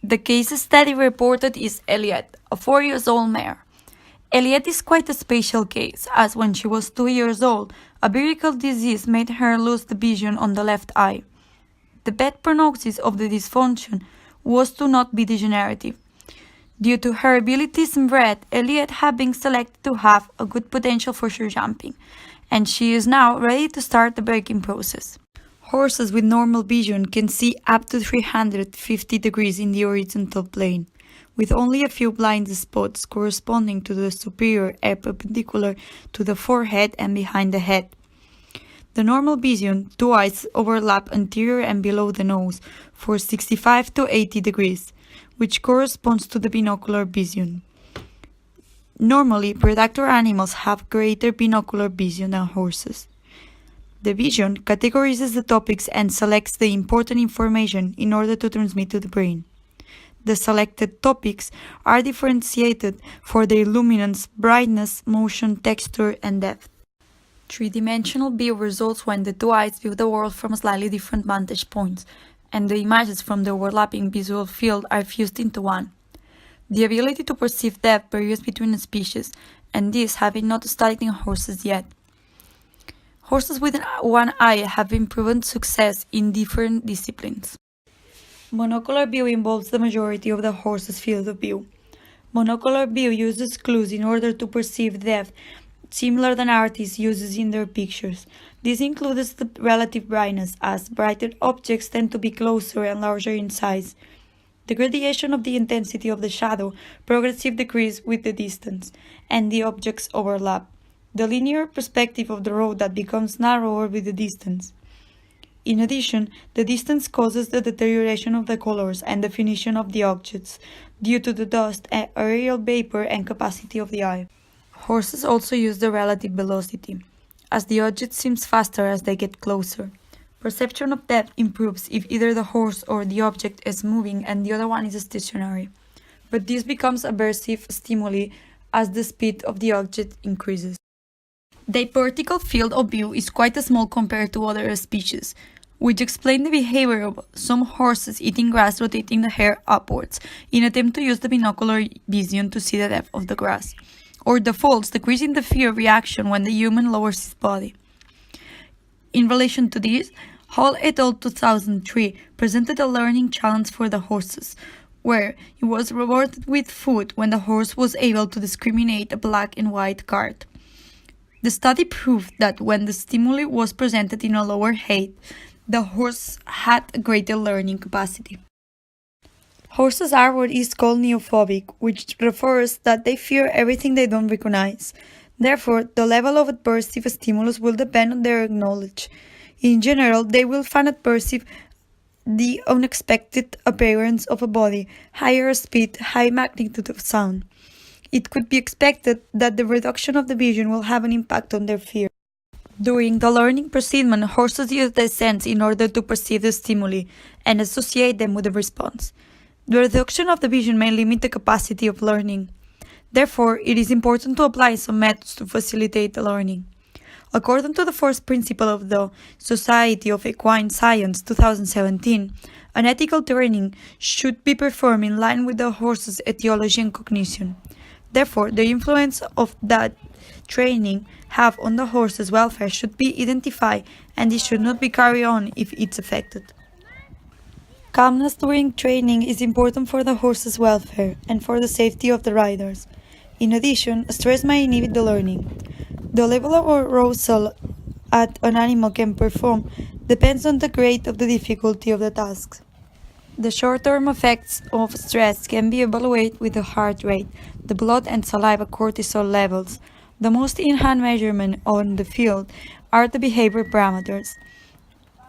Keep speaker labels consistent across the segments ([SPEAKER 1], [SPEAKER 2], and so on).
[SPEAKER 1] The case study reported is Eliet, a 4-year-old mare. Eliet is quite a special case, as when she was 2 years old, a viral disease made her lose the vision on the left eye. The bad prognosis of the dysfunction was to not be degenerative. Due to her abilities in breed, Eliet had been selected to have a good potential for sure jumping, and she is now ready to start the breaking process. Horses with normal vision can see up to 350 degrees in the horizontal plane, with only a few blind spots corresponding to the superior eye perpendicular to the forehead and behind the head. The normal vision, two eyes overlap anterior and below the nose for 65 to 80 degrees, which corresponds to the binocular vision. Normally, predator animals have greater binocular vision than horses. The vision categorizes the topics and selects the important information in order to transmit to the brain. The selected topics are differentiated for their luminance, brightness, motion, texture, and depth. Three-dimensional view results when the two eyes view the world from slightly different vantage points, and the images from the overlapping visual field are fused into one. The ability to perceive depth varies between species, and this have been not studied in horses yet. Horses with one eye have been proven success in different disciplines. Monocular view involves the majority of the horse's field of view. Monocular view uses clues in order to perceive depth, similar than artists uses in their pictures. This includes the relative brightness, as brighter objects tend to be closer and larger in size. The gradation of the intensity of the shadow progressively decreases with the distance, and the objects overlap. The linear perspective of the road that becomes narrower with the distance. In addition, the distance causes the deterioration of the colors and definition of the objects due to the dust, aerial vapor, and capacity of the eye. Horses also use the relative velocity, as the object seems faster as they get closer. Perception of depth improves if either the horse or the object is moving and the other one is stationary, but this becomes aversive stimuli as the speed of the object increases. The vertical field of view is quite small compared to other species, which explain the behavior of some horses eating grass rotating the hair upwards in attempt to use the binocular vision to see the depth of the grass, or the foals decreasing the fear reaction when the human lowers his body. In relation to this, Hall et al. 2003 presented a learning challenge for the horses, where it was rewarded with food when the horse was able to discriminate a black and white card. The study proved that when the stimuli was presented in a lower height, the horse had a greater learning capacity. Horses are what is called neophobic, which refers that they fear everything they don't recognize. Therefore, the level of adversive stimulus will depend on their knowledge. In general, they will find adversive the unexpected appearance of a body, higher speed, high magnitude of sound. It could be expected that the reduction of the vision will have an impact on their fear. During the learning procedure, horses use their sense in order to perceive the stimuli and associate them with the response. The reduction of the vision may limit the capacity of learning. Therefore, it is important to apply some methods to facilitate the learning. According to the first principle of the Society of Equine Science 2017, an ethical training should be performed in line with the horse's etiology and cognition. Therefore, the influence of that training have on the horse's welfare should be identified, and it should not be carried on if it's affected. Calmness during training is important for the horse's welfare and for the safety of the riders. In addition, stress may inhibit the learning. The level of arousal that an animal can perform depends on the grade of the difficulty of the tasks. The short-term effects of stress can be evaluated with the heart rate, the blood and saliva cortisol levels. The most in-hand measurement on the field are the behavior parameters.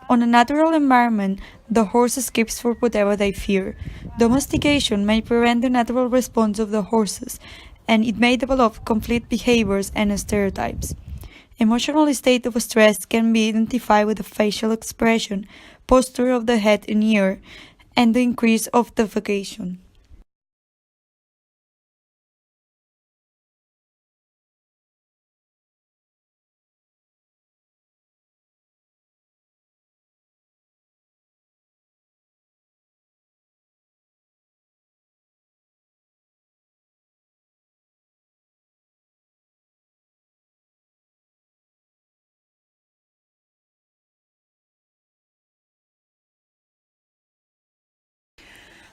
[SPEAKER 1] On a natural environment, the horse escapes for whatever they fear. Domestication may prevent the natural response of the horses, and it may develop conflict behaviors and stereotypes. Emotional state of stress can be identified with the facial expression, posture of the head and ear, and the increase of defecation.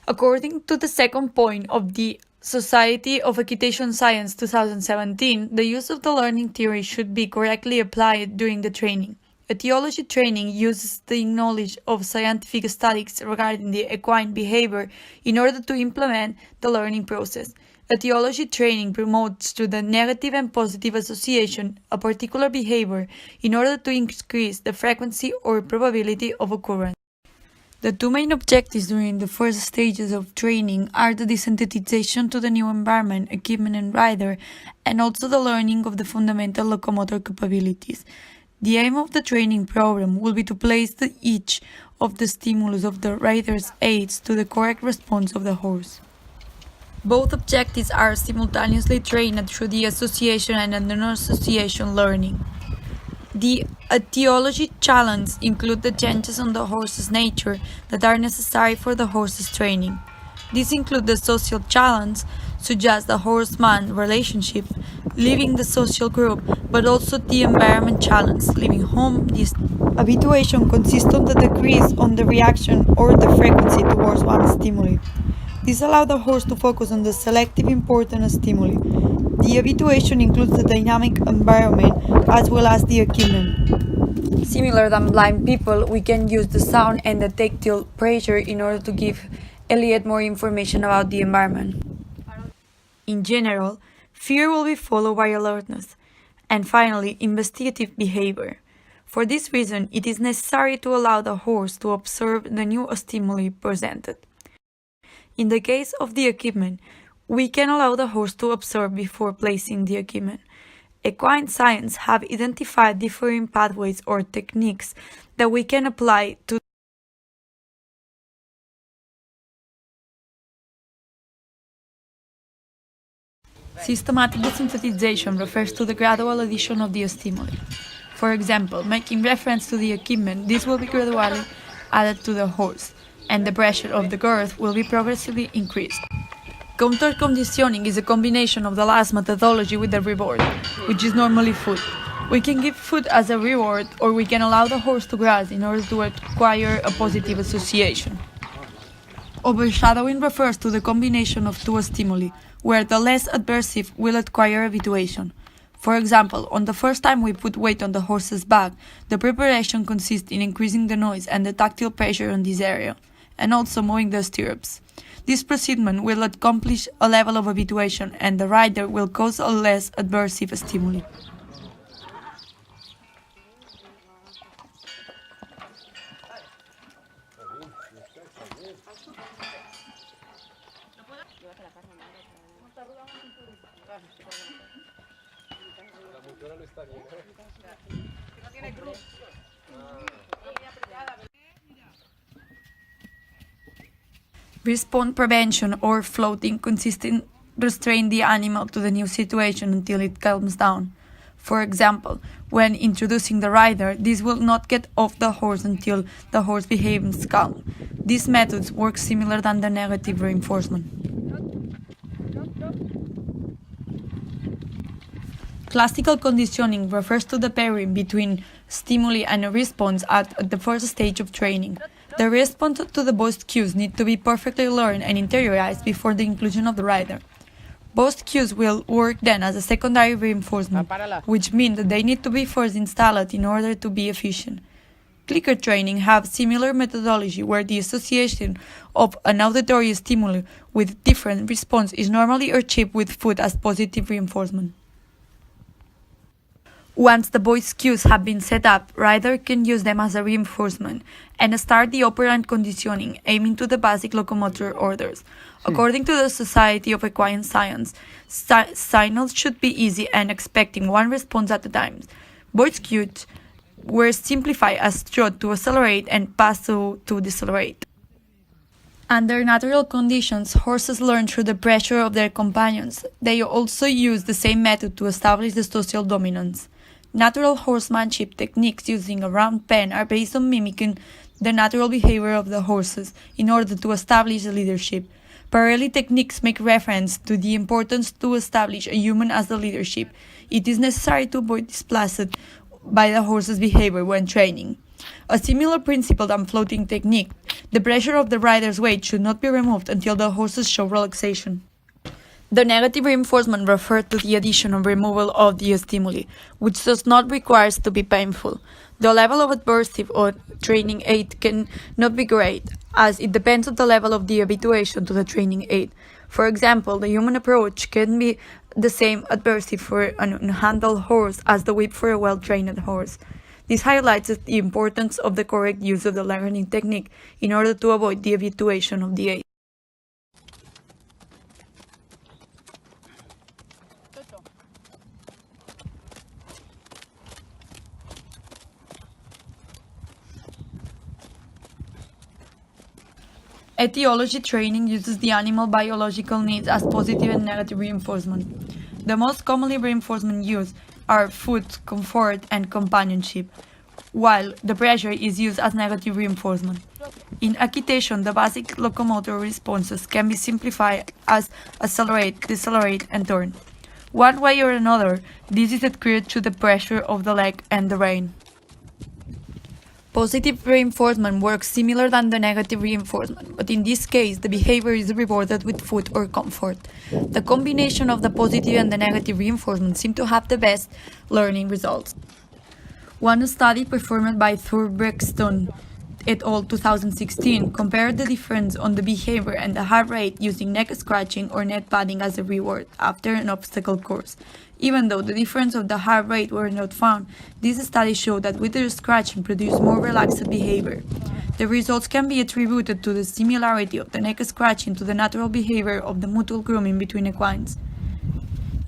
[SPEAKER 1] According to the second point of the Society of Equitation Science 2017, the use of the learning theory should be correctly applied during the training. Etiology training uses the knowledge of scientific studies regarding the equine behavior in order to implement the learning process. Etiology training promotes to the negative and positive association a particular behavior in order to increase the frequency or probability of occurrence. The two main objectives during the first stages of training are the desensitization to the new environment, equipment and rider, and also the learning of the fundamental locomotor capabilities. The aim of the training program will be to place each of the stimulus of the rider's aids to the correct response of the horse. Both objectives are simultaneously trained through the association and the non-association learning. The etiology challenges include the changes on the horse's nature that are necessary for the horse's training. These include the social challenge, such as the horse-man relationship, leaving the social group, but also the environment challenge, leaving home. This habituation consists of the decrease on the reaction or the frequency towards one stimuli. This allows the horse to focus on the selective important stimuli. The habituation includes the dynamic environment as well as the equipment. Similar than blind people, we can use the sound and the tactile pressure in order to give eliet more information about the environment. In general, fear will be followed by alertness, and finally, investigative behavior. For this reason, it is necessary to allow the horse to observe the new stimuli presented. In the case of the equipment, we can allow the horse to observe before placing the equipment. Equine science have identified different pathways or techniques that we can apply to systematic desensitization refers to the gradual addition of the stimuli. For example, making reference to the equipment, this will be gradually added to the horse, and the pressure of the girth will be progressively increased. Counter-conditioning is a combination of the last methodology with the reward, which is normally food. We can give food as a reward, or we can allow the horse to graze in order to acquire a positive association. Overshadowing refers to the combination of two stimuli, where the less adversive will acquire habituation. For example, on the first time we put weight on the horse's back, the preparation consists in increasing the noise and the tactile pressure on this area, and also moving the stirrups. This procedure will accomplish a level of habituation, and the rider will cause a less adversive stimuli. Response prevention or floating consists in restrain the animal to the new situation until it calms down. For example, when introducing the rider, this will not get off the horse until the horse behaves calm. These methods work similar than the negative reinforcement. Classical conditioning refers to the pairing between stimuli and a response at the first stage of training. The response to the voiced cues need to be perfectly learned and interiorized before the inclusion of the rider. Voiced cues will work then as a secondary reinforcement, which means that they need to be first installed in order to be efficient. Clicker training have similar methodology where the association of an auditory stimuli with different response is normally achieved with food as positive reinforcement. Once the voice cues have been set up, rider can use them as a reinforcement and start the operant conditioning, aiming to the basic locomotor orders. According to the Society of Equine Science, signals should be easy and expecting one response at a time. Voice cues were simplified as trot to accelerate and pass to decelerate. Under natural conditions, horses learn through the pressure of their companions. They also use the same method to establish the social dominance. Natural horsemanship techniques using a round pen are based on mimicking the natural behavior of the horses in order to establish leadership. Parallel techniques make reference to the importance to establish a human as the leadership. It is necessary to avoid displaced by the horse's behavior when training. A similar principle than floating technique, the pressure of the rider's weight should not be removed until the horses show relaxation. The negative reinforcement refers to the addition or removal of the stimuli, which does not require to be painful. The level of adversive or training aid can not be great, as it depends on the level of the habituation to the training aid. For example, the human approach can be the same adversive for an unhandled horse as the whip for a well-trained horse. This highlights the importance of the correct use of the learning technique in order to avoid the habituation of the aid. Etiology training uses the animal biological needs as positive and negative reinforcement. The most commonly reinforcement used are food, comfort, and companionship, while the pressure is used as negative reinforcement. In equitation, the basic locomotor responses can be simplified as accelerate, decelerate, and turn. One way or another, this is accrued to the pressure of the leg and the rein. Positive reinforcement works similar than the negative reinforcement, but in this case, the behavior is rewarded with food or comfort. The combination of the positive and the negative reinforcement seem to have the best learning results. One study performed by Brexton et al. 2016 compared the difference on the behavior and the heart rate using neck scratching or neck padding as a reward after an obstacle course. Even though the difference of the heart rate were not found, this study showed that wither scratching produced more relaxed behavior. The results can be attributed to the similarity of the neck scratching to the natural behavior of the mutual grooming between equines.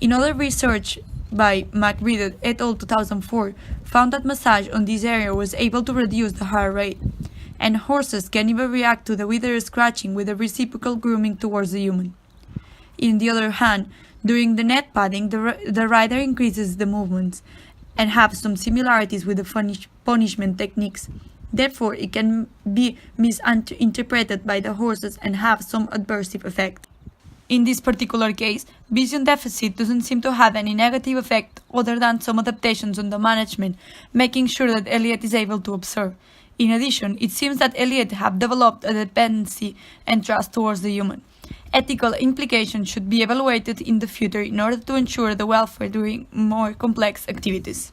[SPEAKER 1] In other research by McBride et al. 2004 found that massage on this area was able to reduce the heart rate, and horses can even react to the wither scratching with a reciprocal grooming towards the human. On the other hand, during the neck padding, the rider increases the movements and have some similarities with the punishment techniques. Therefore, it can be misinterpreted by the horses and have some adversive effect. In this particular case, vision deficit doesn't seem to have any negative effect other than some adaptations on the management, making sure that eliet is able to observe. In addition, it seems that eliet have developed a dependency and trust towards the human. Ethical implications should be evaluated in the future in order to ensure the welfare during more complex activities.